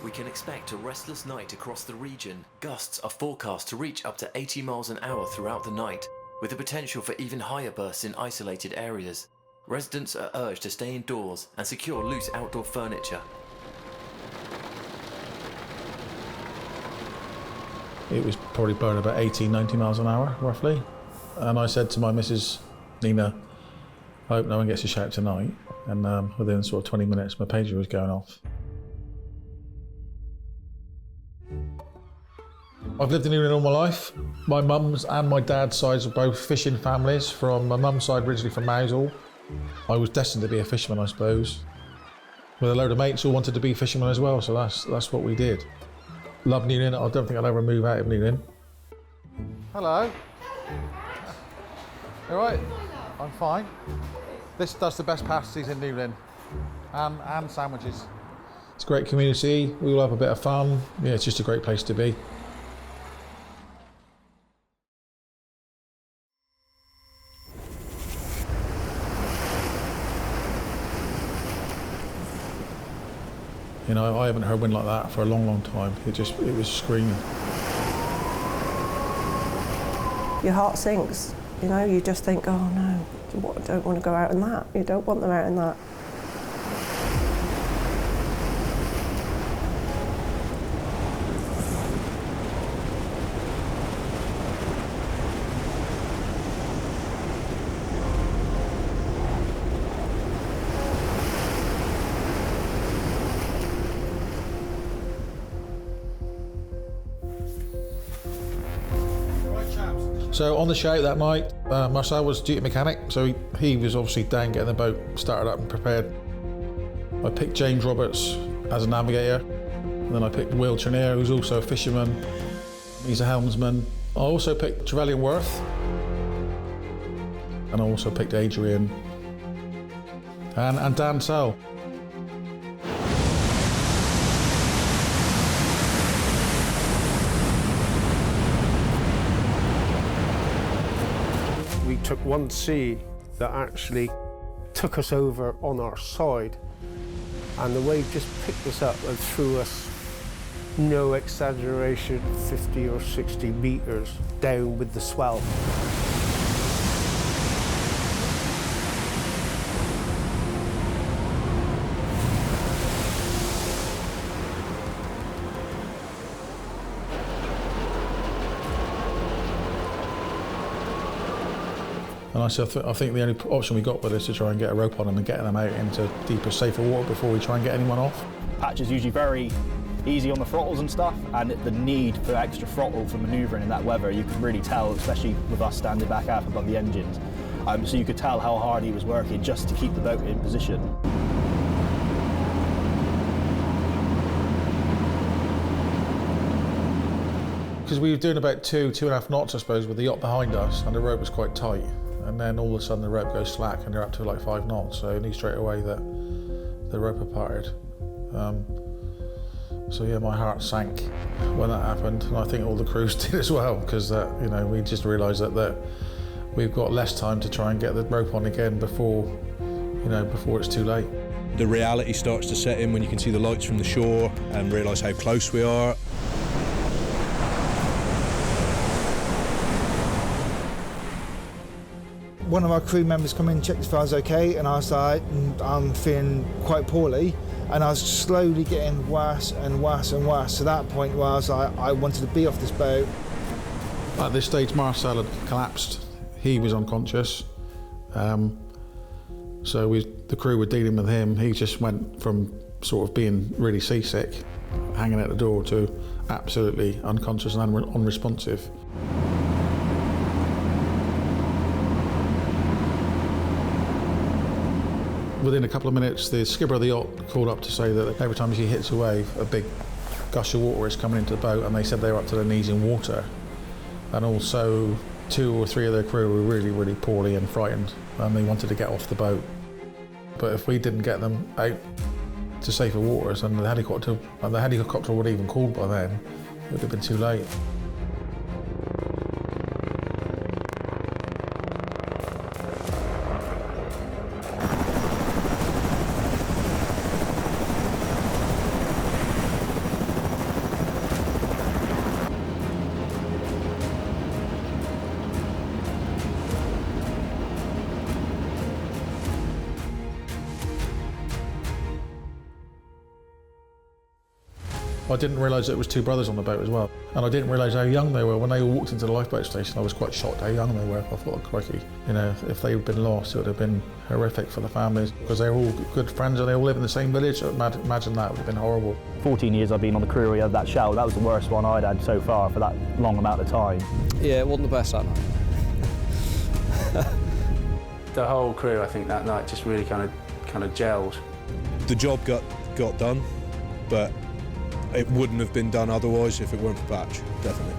we can expect a restless night across the region. Gusts are forecast to reach up to 80 miles an hour throughout the night, with the potential for even higher bursts in isolated areas. Residents are urged to stay indoors and secure loose outdoor furniture. It was probably blowing about 80, 90 miles an hour, roughly. And I said to my missus, Nina, I hope no one gets a shout tonight. And within sort of 20 minutes, my pager was going off. I've lived in Newlyn all my life. My mum's and my dad's sides are both fishing families. From my mum's side, originally from Mousehole. I was destined to be a fisherman, I suppose. With a load of mates who wanted to be fishermen as well, so that's what we did. Love Newlyn. I don't think I'll ever move out of Newlyn. Hello. All right? I'm fine. This does the best pasties in Newlyn, and sandwiches. It's a great community. We all have a bit of fun. Yeah, it's just a great place to be. You know, I haven't heard wind like that for a long, long time. It was screaming. Your heart sinks, you know, you just think, oh no, I don't want to go out in that. You don't want them out in that. So on the shout that night, Marcel was duty mechanic, so he was obviously down getting the boat started up and prepared. I picked James Roberts as a navigator, and then I picked Will Trenier, who's also a fisherman. He's a helmsman. I also picked Trevelyan Worth, and I also picked Adrian and Dan Sell. We took one sea that actually took us over on our side, and the wave just picked us up and threw us, no exaggeration, 50 or 60 metres down with the swell. And I said, I think the only option we got with is to try and get a rope on them and get them out into deeper, safer water before we try and get anyone off. Patch is usually very easy on the throttles and stuff, and the need for extra throttle for manoeuvring in that weather, you can really tell, especially with us standing back half above the engines. So you could tell how hard he was working just to keep the boat in position. Because we were doing about 2.5 knots, I suppose, with the yacht behind us, and the rope was quite tight. And then all of a sudden the rope goes slack and they're up to like 5 knots, so I knew straight away that the rope had parted. So yeah, my heart sank when that happened, and I think all the crews did as well, because you know, we just realised that we've got less time to try and get the rope on again before, you know, before it's too late. The reality starts to set in when you can see the lights from the shore and realise how close we are. One of our crew members come in, checked if I was okay, and I was like, I'm feeling quite poorly, and I was slowly getting worse and worse and worse to that point where I was like, I wanted to be off this boat. At this stage, Marcel had collapsed. He was unconscious. So the crew were dealing with him. He just went from sort of being really seasick, hanging out the door, to absolutely unconscious and unresponsive. Within a couple of minutes, the skipper of the yacht called up to say that every time he hits a wave, a big gush of water is coming into the boat, and they said they were up to their knees in water. And also 2 or 3 of their crew were really, really poorly and frightened, and they wanted to get off the boat. But if we didn't get them out to safer waters, and the helicopter would have even called by then, it would have been too late. I didn't realise it was two brothers on the boat as well. And I didn't realise how young they were. When they all walked into the lifeboat station, I was quite shocked how young they were. I thought, crikey, you know, if they'd been lost, it would have been horrific for the families, because they're all good friends and they all live in the same village. So imagine that would have been horrible. 14 years I've been on the crew of that shell. That was the worst one I'd had so far for that long amount of time. Yeah, it wasn't the best that night. The whole crew, I think, that night just really kind of gelled. The job got done, but it wouldn't have been done otherwise if it weren't for Patch, definitely.